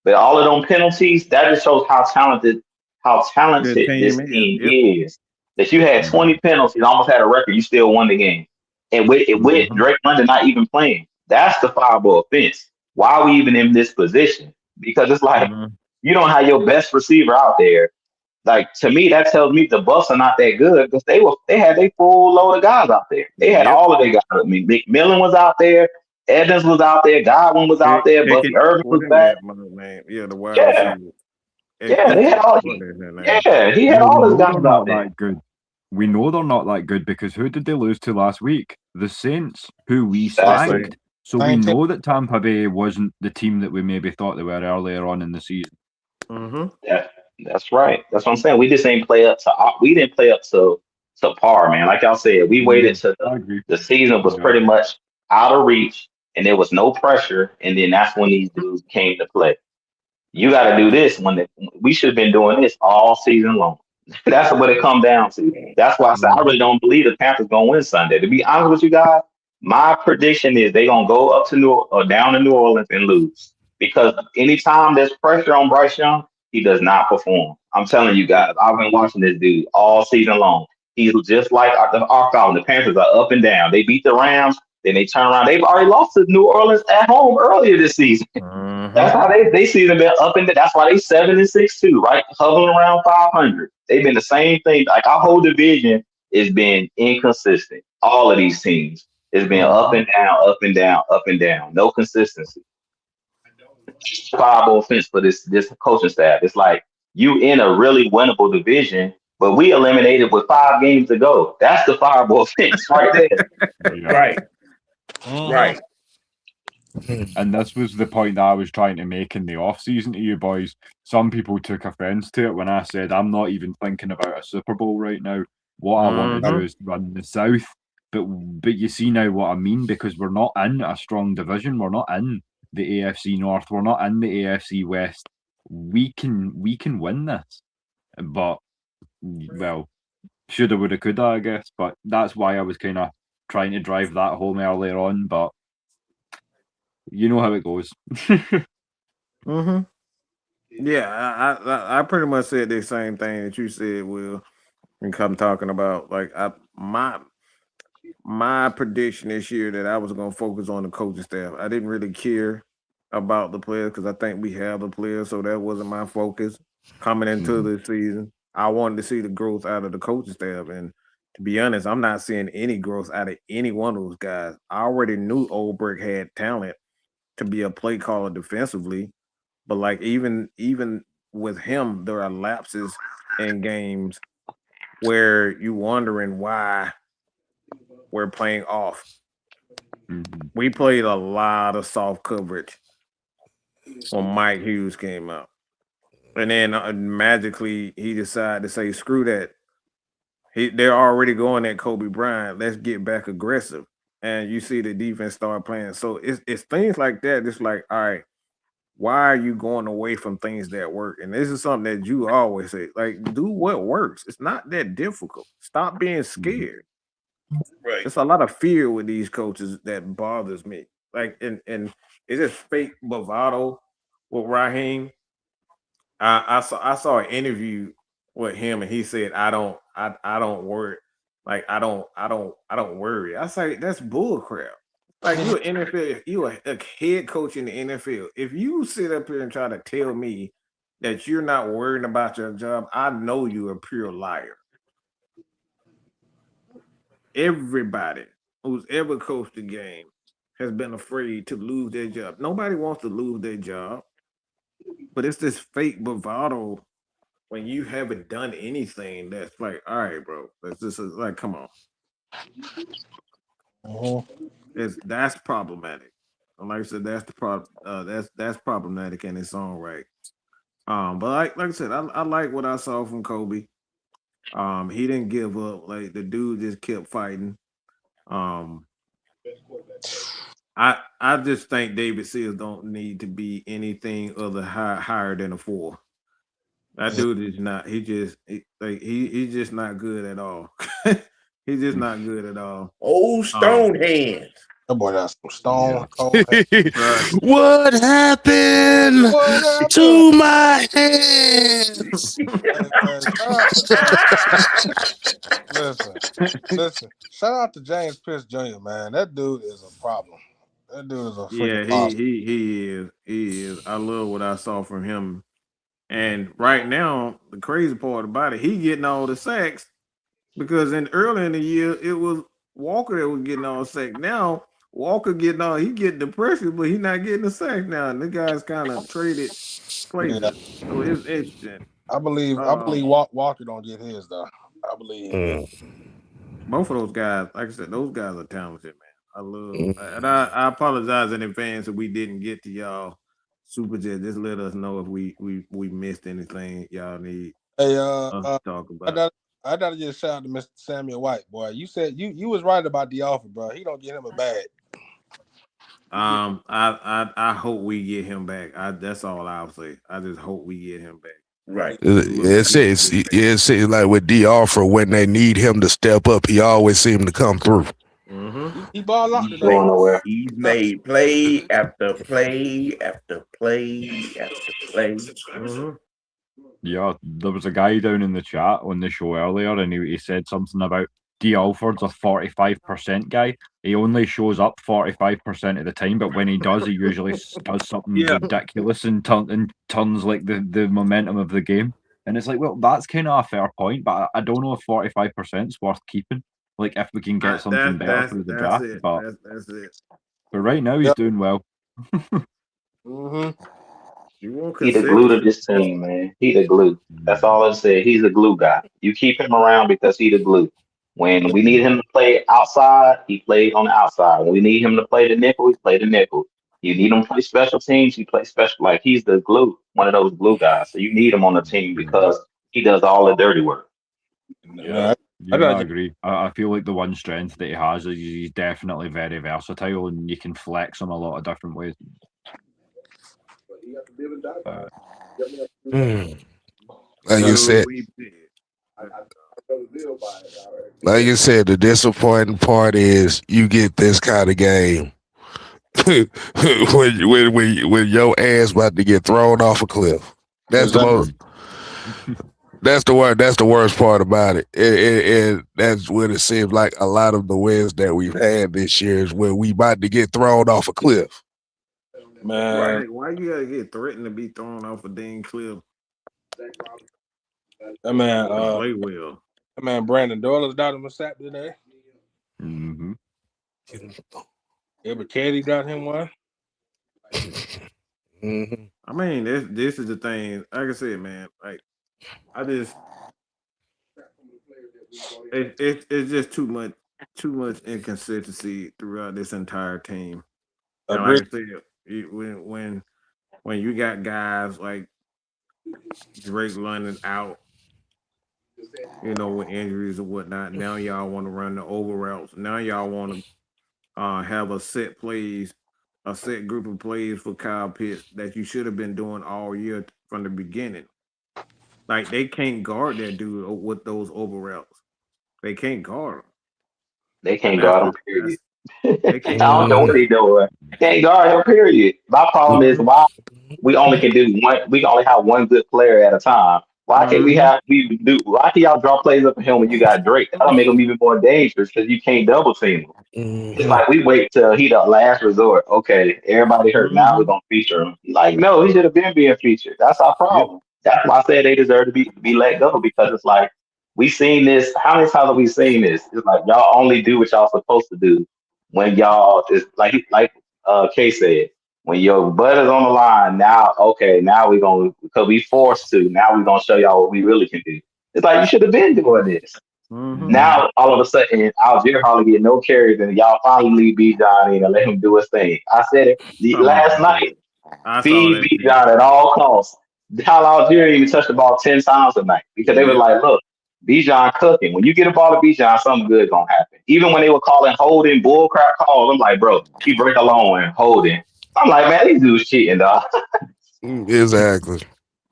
But all of them penalties, that just shows how talented this team is. That you had 20 penalties, almost had a record, you still won the game. And with Drake London not even playing. That's the fireable offense. Why are we even in this position? Because it's like you don't have your best receiver out there. Like, to me, that tells me the Bucs are not that good because they had a full load of guys out there. They had all of their guys. I mean, McMillan was out there, Evans was out there, Godwin was out there, Bucky Irvin was back. Yeah, the wide Yeah. receiver. Yeah, they had all. Yeah, he had all his guys out there. That good. We know they're not that good because who did they lose to last week? The Saints, who we spanked. So we know that Tampa Bay wasn't the team that we maybe thought they were earlier on in the season. Yeah, that's right. That's what I'm saying. We just ain't play up to. We didn't play up to par, man. Like y'all said, we waited till the season was pretty much out of reach, and there was no pressure, and then that's when these dudes came to play. You got to do this when we should have been doing this all season long. That's what it comes down to. That's why I said I really don't believe the Panthers gonna win Sunday. To be honest with you guys, my prediction is they gonna go up to down to New Orleans and lose because anytime there's pressure on Bryce Young, he does not perform. I'm telling you guys, I've been watching this dude all season long. He's just like our Falcons. The Panthers are up and down. They beat the Rams, then they turn around. They've already lost to New Orleans at home earlier this season. That's how they see them been up and down. That's why they 7-6 too, right? Hovering around 500. They've been the same thing. Like our whole division has been inconsistent. All of these teams has been up and down, up and down, up and down. No consistency. Five offense for this coaching staff. It's like you in a really winnable division, but we eliminated with 5 games to go. That's the fireball offense right there. Right. Right. And this was the point that I was trying to make in the off season to you boys. Some people took offense to it when I said I'm not even thinking about a Super Bowl right now. What I want to do is run the South. But you see now what I mean, because we're not in a strong division. We're not in the AFC North. We're not in the AFC West. We can win this, but well, shoulda, woulda, coulda, I guess. But that's why I was kind of trying to drive that home earlier on. But you know how it goes. Mm-hmm. Yeah, I pretty much said the same thing that you said, Will, and come talking about like my prediction this year that I was gonna focus on the coaching staff. I didn't really care about the players because I think we have the players, so that wasn't my focus coming into the season. I wanted to see the growth out of the coaching staff, and to be honest, I'm not seeing any growth out of any one of those guys. I already knew Olbrich had talent to be a play caller defensively, but like even with him, there are lapses in games where you wondering why we're playing off. We played a lot of soft coverage when Mike Hughes came out. And then magically he decided to say, screw that. They're already going at Kobe Bryant. Let's get back aggressive. And you see the defense start playing. So it's things like that. It's like, all right, why are you going away from things that work? And this is something that you always say, like, do what works. It's not that difficult. Stop being scared. Right. There's a lot of fear with these coaches that bothers me. Like, and it's just fake bravado with Raheem. I saw an interview with him, and he said, I don't worry. Like, I don't worry. I say that's bull crap. Like, you an NFL, you a head coach in the NFL. If you sit up here and try to tell me that you're not worrying about your job, I know you're a pure liar. Everybody who's ever coached a game has been afraid to lose their job. Nobody wants to lose their job, but it's this fake bravado when you haven't done anything that's like, all right, bro, that's just like, come on. That's problematic. And like I said, that's the problem. That's problematic in its own right. But like I said, I like what I saw from Kobe. He didn't give up. Like the dude just kept fighting. I just think David Seals don't need to be anything other higher than a 4. That dude is not. He's just not good at all. He's just not good at all. Old stone hands. That boy got some stone. What happened to my hands? Listen. Shout out to James Pierce Jr., man. That dude is a problem. That dude is a freaking problem. He is. I love what I saw from him. And right now, the crazy part about it, he getting all the sacks because early in the year it was Walker that was getting all the sacks. Now Walker he getting the pressure, but he's not getting the sack now. And the guys kind of traded places. Yeah. So it's interesting. I believe Walker don't get his though. I believe both of those guys, like I said, those guys are talented, man. I love and I apologize in advance if we didn't get to y'all. Super Jet, just let us know if we missed anything y'all need to talk about. I gotta give a shout out to Mr. Samuel White, boy. You said you was right about the offer, bro. He don't get him a bag. I hope we get him back. That's all I'll say. I just hope we get him back. Right. It seems like with D offer when they need him to step up, he always seems to come through. He ball out today. He's made play after play after play after play. Yeah, there was a guy down in the chat on the show earlier, and he said something about D. Alford's a 45% guy. He only shows up 45% of the time, but when he does, he usually does something ridiculous and turns like the momentum of the game. And it's like, well, that's kind of a fair point, but I don't know if 45% is worth keeping. Like, if we can get something better through the draft. That's it. But right now, he's doing well. He the glue to this team, man. He the glue. That's all I say. He's a glue guy. You keep him around because he the glue. When we need him to play outside, he plays on the outside. When we need him to play the nickel, he play the nickel. You need him to play special teams, he plays special. Like, he's the glue, one of those glue guys. So you need him on the team because he does all the dirty work. Yeah. Yeah, I agree. I feel like the one strength that he has is he's definitely very versatile, and you can flex him a lot of different ways. Like you said, the disappointing part is you get this kind of game when your ass about to get thrown off a cliff. That's the most. That's the worst part about it. And that's what it seems like a lot of the wins that we've had this year is when we about to get thrown off a cliff. Man, why you gotta get threatened to be thrown off a dang cliff? That man, play well. That man, Brandon Doyle's daughter was sacked today. Mm-hmm. Yeah, but Katie got him one. Mm-hmm. I mean, this is the thing. Like I said, man, like I just it's just too much inconsistency throughout this entire team. And like I said, when you got guys like Drake London out, with injuries or whatnot, now y'all want to run the over routes. Now y'all want to have a set group of plays for Kyle Pitts that you should have been doing all year from the beginning. Like they can't guard that dude with those over routes. They can't guard him. They can't guard him, period. They I can't don't know what they doing. Can't guard him, period. My problem is why we only can do one. We only have one good player at a time. Why can't why can y'all draw plays up for him when you got Drake? That'll make him even more dangerous because you can't double team him. It's like we wait till he the last resort. Okay, everybody hurt. Now we're gonna feature him. Like, no, he should have been being featured. That's our problem. That's why I said they deserve to be let go, because it's like we seen this. How many times have we seen this? It's like y'all only do what y'all supposed to do when y'all is like Kay said, when your butt is on the line. Now, okay, now we're gonna, because we forced to. Now we're gonna show y'all what we really can do. It's like you should have been doing this. Now all of a sudden, Algier hardly get no carries, and y'all finally leave B John in and let him do his thing. I said it last night. Feed B John at all costs. Hal Algier even touched the ball 10 times tonight because they were like, look, Bijan cooking. When you get a ball to Bijan, something good gonna happen. Even when they were calling holding bullcrap calls, I'm like, bro, he break alone and holding. I'm like, man, these dudes cheating, dog. Exactly.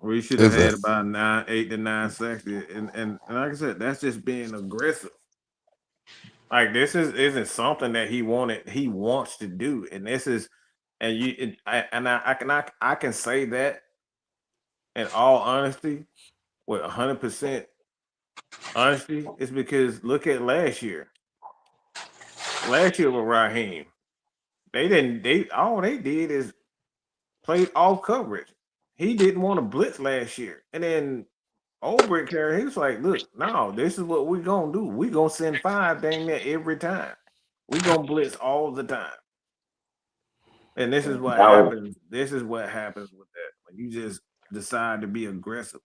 We should have had about 8 to 9 sacks, and like I said, that's just being aggressive. Like this isn't something that he wants to do, and this is, and I can say that in all honesty, with 100% honesty, is because look at last year. Last year with Raheem, all they did is played off coverage. He didn't want to blitz last year, and then Ulbrich here, he was like, look, no, this is what we're gonna do. We're gonna send 5 dang near every time. We're gonna blitz all the time. And this is what happens. This is what happens with that. When you just decide to be aggressive.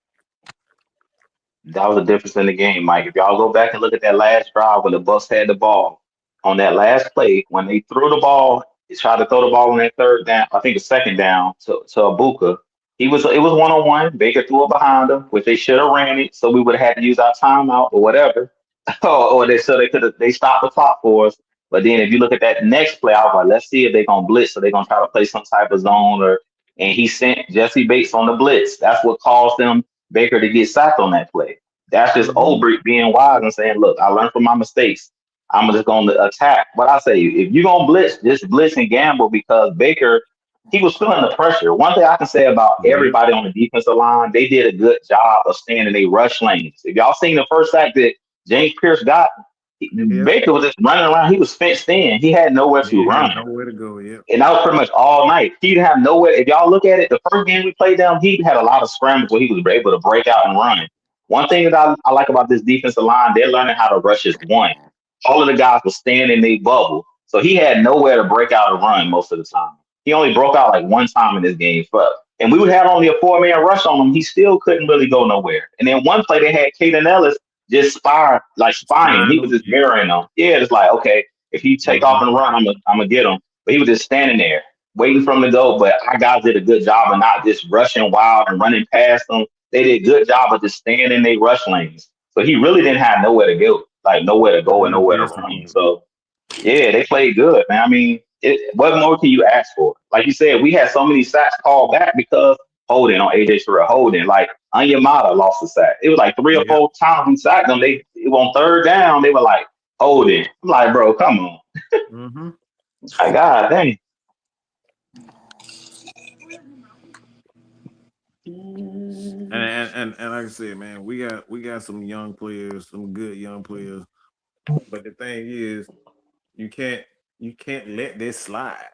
That was the difference in the game, Mike. If y'all go back and look at that last drive when the Bucs had the ball, on that last play, when they threw the ball, they tried to throw the ball on that third down, I think the second down to Abuka. It was 1-on-1. Baker threw it behind him, which they should have ran it, so we would have had to use our timeout or whatever. or they stopped the clock for us. But then if you look at that next play, I was like, let's see if they're gonna blitz, so they're gonna try to play some type of zone, and he sent Jesse Bates on the blitz. That's what caused them Baker to get sacked on that play. That's just Ulbrich being wise and saying, look, I learned from my mistakes. I'm just going to attack. But I say, if you're going to blitz, just blitz and gamble, because Baker, he was feeling the pressure. One thing I can say about everybody on the defensive line, they did a good job of staying in their rush lanes. If y'all seen the first sack that James Pierce got, Baker was just running around. He was fenced in. He had nowhere to run. Nowhere to go, And that was pretty much all night. He didn't have nowhere. If y'all look at it, the first game we played down, he had a lot of scrambles where he was able to break out and run. One thing that I like about this defensive line, they're learning how to rush as one. All of the guys were staying in their bubble. So he had nowhere to break out and run most of the time. He only broke out like one time in this game. And we would have only a 4-man rush on him. He still couldn't really go nowhere. And then one play they had Caden Ellis just spying. He was just mirroring them. Yeah, it's like, okay, if he take off and run, I'm gonna get him. But he was just standing there waiting for him to go. But our guys did a good job of not just rushing wild and running past them. They did a good job of just staying in their rush lanes. So he really didn't have nowhere to go. like nowhere to go and nowhere to run. So yeah, they played good, man. I mean, what more can you ask for? Like you said, we had so many sacks called back because holding on AJ Terrell holding. Like Onyemata lost a sack. It was like 3 or 4 times we sacked them. It on third down, they were like holding. I'm like, bro, come on. Mm-hmm. My God, dang. And like I said, man, we got some young players, some good young players. But the thing is, you can't let this slide.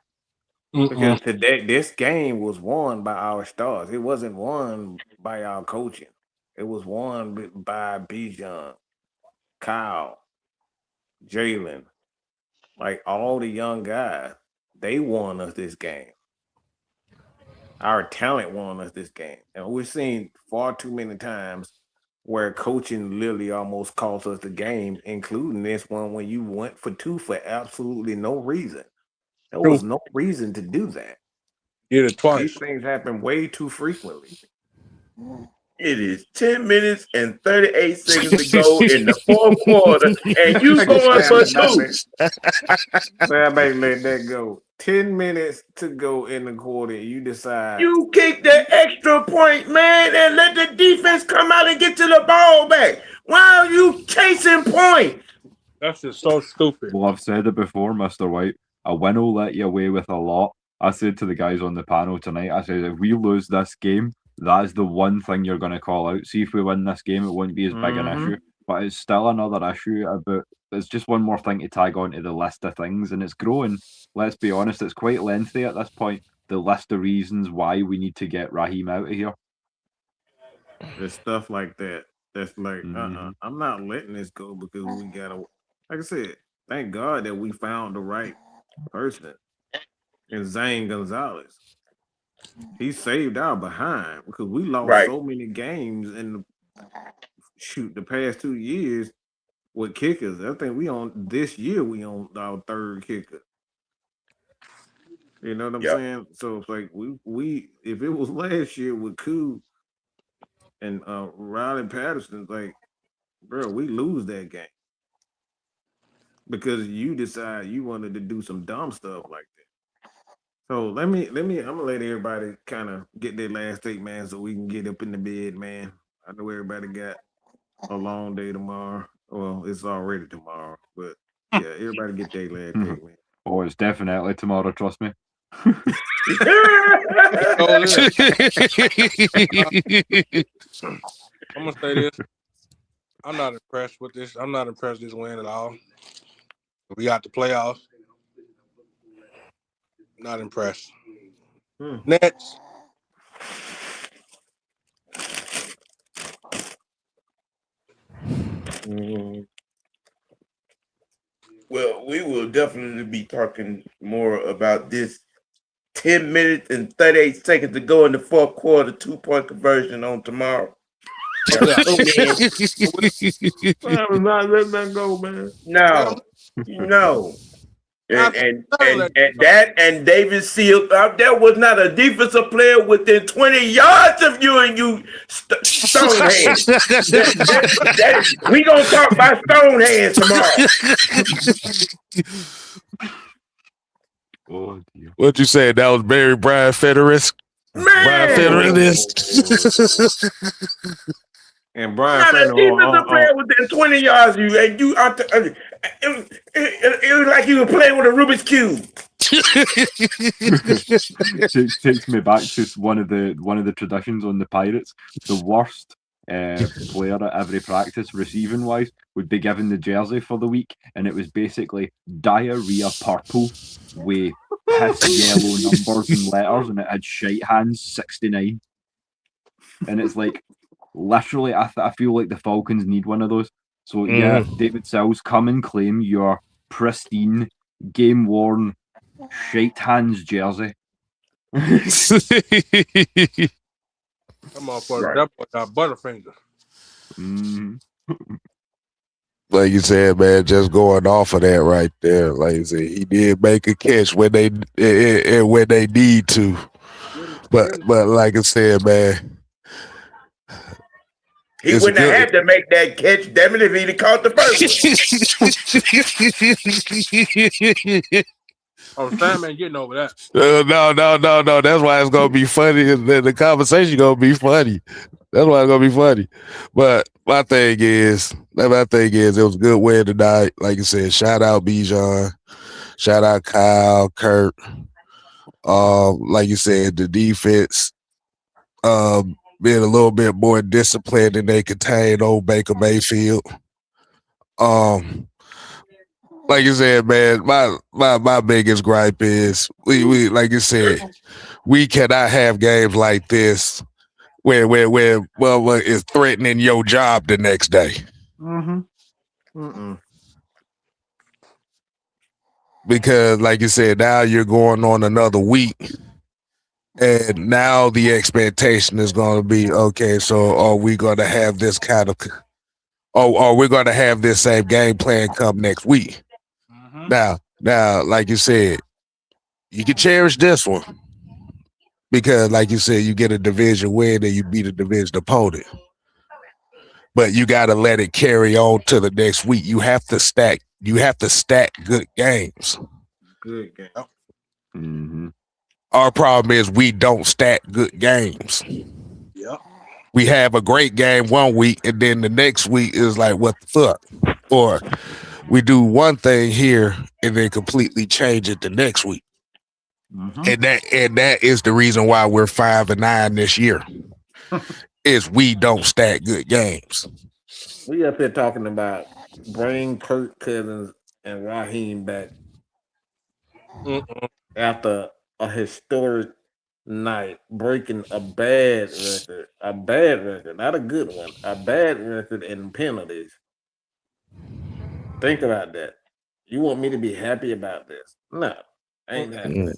Because today this game was won by our stars. It wasn't won by our coaching. It was won by Bijan, Kyle, Jalen, like all the young guys. They won us this game. Our talent won us this game. And we've seen far too many times where coaching literally almost cost us the game, including this one when you went for 2 for absolutely no reason. There was no reason to do that. Did it twice. These things happen way too frequently. It is 10 minutes and 38 seconds to go in the fourth quarter, and you going for 2. So I better let that go. 10 minutes to go in the quarter. You decide. You kick the extra point, man, and let the defense come out and get to the ball back. Why are you chasing points? That's just so stupid. Well, I've said it before, Mr. White. A win will let you away with a lot. I said to the guys on the panel tonight, I said, if we lose this game, that is the one thing you're going to call out. See, if we win this game, it won't be as big an issue. But it's still another issue about, it's just one more thing to tag onto the list of things, and it's growing. Let's be honest, it's quite lengthy at this point, the list of reasons why we need to get Raheem out of here. There's stuff like that. That's like, I'm not letting this go because we got to, like I said, thank God that we found the right person in Zane Gonzalez. He saved our behind because we lost so many games in the past 2 years with kickers. I think this year we on our 3rd kicker. You know what I'm saying? So it's like we if it was last year with Koo and Riley Patterson, like, bro, we lose that game because you decide you wanted to do some dumb stuff like that. So I'm gonna let everybody kind of get their last take, man, so we can get up in the bed, man. I know everybody got a long day tomorrow. Well, it's already tomorrow, but yeah, everybody get their last take, man. Oh, it's definitely tomorrow, trust me. I'm gonna say this. I'm not impressed with this. I'm not impressed with this win at all. We got the playoffs. Not impressed. Next. Well, we will definitely be talking more about this 10 minutes and 38 seconds to go in the fourth quarter, 2-point conversion on tomorrow. I'm not letting that go, man. No. And that and David Seal, that was not a defensive player within 20 yards of you and you Stonehands. We gonna talk about Stonehands tomorrow. Oh, dear. What you said? That was Barry Brian Federist? Brian Federist. And Brian not a defensive player within 20 yards of you, and you are it was like you were playing with a Rubik's Cube. Takes me back to one of the traditions on the Pirates. The worst player at every practice, receiving wise, would be given the jersey for the week, and it was basically diarrhea purple with piss yellow numbers and letters, and it had shite hands 69. And it's like, literally, I feel like the Falcons need one of those. So yeah, David Sills, come and claim your pristine, game-worn, shite hands jersey. Come on, that boy got Butterfinger. Like you said, man, just going off of that right there. Like you said, he did make a catch when they need to. But like I said, man, He wouldn't have had to make that catch, damn it, if he'd have caught the first one. Oh, Sam ain't getting over that. No. That's why it's gonna be funny. The conversation gonna be funny. That's why it's gonna be funny. But my thing is, it was a good win tonight. Like you said, shout out Bijan, shout out Kyle, Kurt. Like you said, the defense being a little bit more disciplined than they contained old Baker Mayfield. Like you said, man, my biggest gripe is we like you said, we cannot have games like this where it's threatening your job the next day. Because like you said, now you're going on another week. And now the expectation is going to be, okay, so are we going to have this kind of, are we going to have this same game plan come next week? Now, like you said, you can cherish this one because, like you said, you get a division win and you beat a division opponent. But you got to let it carry on to the next week. You have to stack. You have to stack good games. Good game. Our problem is we don't stack good games. Yep. We have a great game one week, and then the next week is like, what the fuck? Or we do one thing here and then completely change it the next week. And that is the reason why we're 5-9 this year. Is we don't stack good games. We up here talking about bring Kirk Cousins and Raheem back after a historic night, breaking a bad record, not a good one, a bad record in penalties. Think about that. You want me to be happy about this? No, I ain't happy.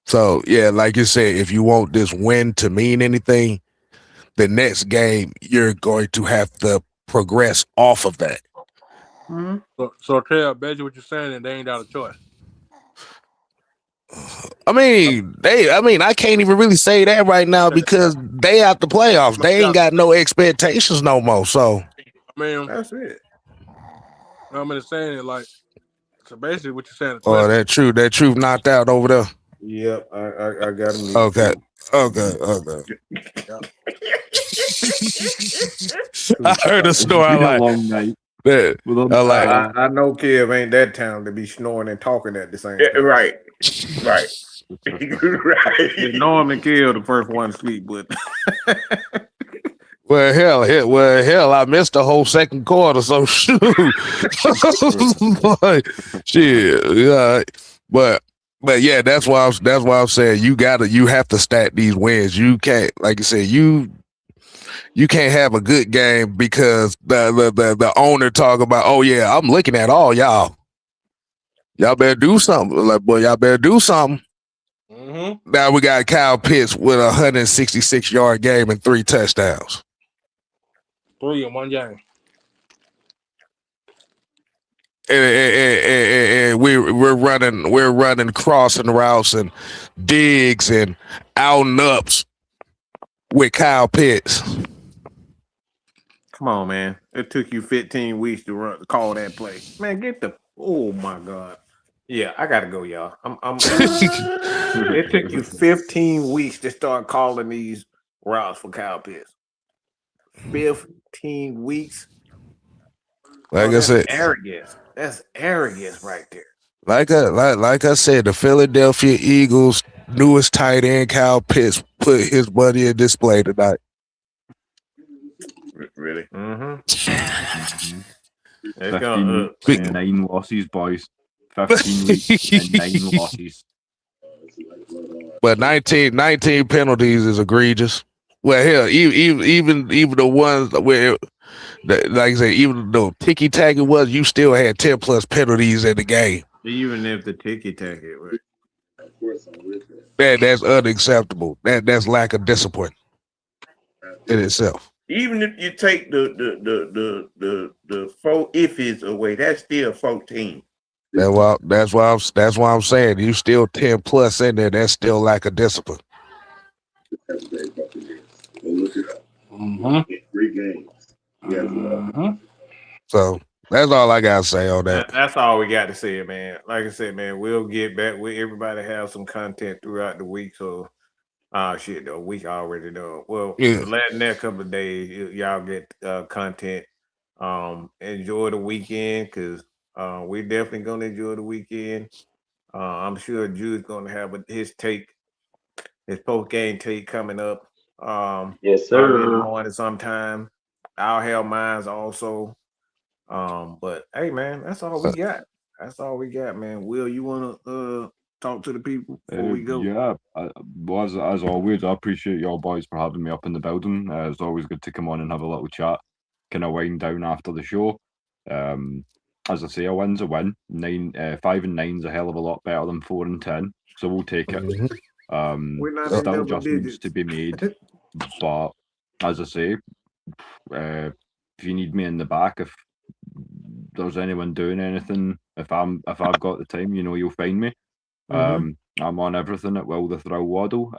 So yeah, like you said, if you want this win to mean anything, the next game you're going to have to progress off of that. So tell Benji what you're saying, and they ain't got a choice. I mean, I can't even really say that right now because they out the playoffs. They ain't got no expectations no more. So I mean, that's it. I'm just saying it like, so basically what you're saying. Oh, that truth knocked out over there. Yep, I got him. Okay. I heard a snore. I like. Long night. I like. I know Kev ain't that talented to be snoring and talking at the same time. Right. Right. Norm and Kev the first one to sleep, but Well, hell, I missed the whole second quarter, so shoot. Shit, yeah. But yeah, that's why I'm saying you have to stack these wins. You can't, like you said, you can't have a good game because the owner talk about, oh yeah, I'm looking at all y'all. Y'all better do something. Like, boy, y'all better do something. Now we got Kyle Pitts with a 166-yard game and 3 touchdowns. 3 in one game. And we're running crossing routes and digs and out and ups with Kyle Pitts. come on, man. It took you 15 weeks to call that play. Man, oh my God. Yeah, I gotta go, y'all. It took you 15 weeks to start calling these routes for Kyle Pitts. 15 weeks. Like I said, arrogance. That's arrogance right there. Like I said, the Philadelphia Eagles' newest tight end, Kyle Pitts, put his money in display tonight. Really? 9 losses, boys. 15 weeks and 9 losses. But 19 penalties is egregious. Well, hell, even the ones where, like I said, even though ticky-tacky was, you still had 10+ penalties in the game. Even if the ticky-tacky was. That's unacceptable. That's lack of discipline in itself. Even if you take the 4 iffies away, that's still 14. That's why I'm saying you still 10+ in there. That's still lack of discipline. look it up. Mm-hmm. In 3 games. Mm-hmm. So that's all I gotta say on that. That's all we got to say, man. Like I said, man, we'll get back with everybody have some content throughout the week. So, shit, the week already done. Well, Yeah. the last next couple of days, y'all get content. Enjoy the weekend because we're definitely gonna enjoy the weekend. I'm sure Jude's gonna have his post game take coming up. Yes, Probably in the sir. morning sometime. I'll have mine also. But hey, man, that's all we got. That's all we got, man. Will, you want to talk to the people before we go? Yeah, well, as always, I appreciate y'all boys for having me up in the building. It's always good to come on and have a little chat, kind of wind down after the show. As I say, a win's a win. 5 and 9's a hell of a lot better than 4 and 10, so we'll take it. We're not in Still double adjustments digits. to be made, but as I say, if you need me in the back, if there's anyone doing anything, if I've got the time, you'll find me. I'm on everything at Will the Thrill Waddle.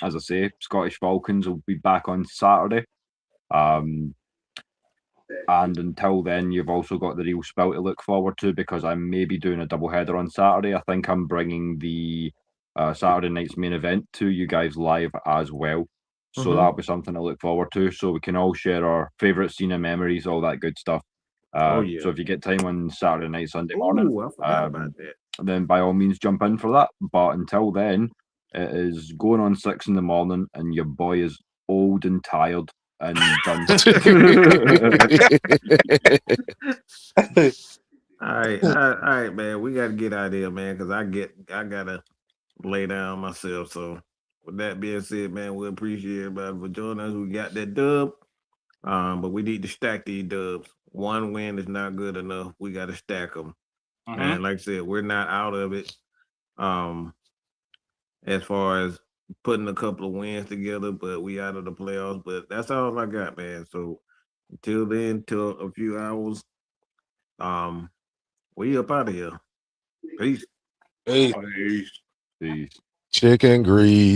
As I say, Scottish Falcons will be back on Saturday. And until then, you've also got the real spell to look forward to because I may be doing a double header on Saturday. I think I'm bringing the Saturday night's main event to you guys live as well. So that'll be something to look forward to. So we can all share our favourite Cena memories, all that good stuff. Oh yeah. So if you get time on Saturday night, Sunday morning, I forgot about that. then by all means jump in for that. But until then, it is going on 6 in the morning, and your boy is old and tired and done. All right, man. We got to get out of here, man, because I gotta lay down myself. So with that being said, man, we appreciate everybody for joining us. We got that dub. But we need to stack these dubs. One win is not good enough. We got to stack them. And like I said, we're not out of it. As far as putting a couple of wins together, but we out of the playoffs. But that's all I got, man. So until then, till a few hours, we up out of here. Peace. Hey. Peace. Chicken grease.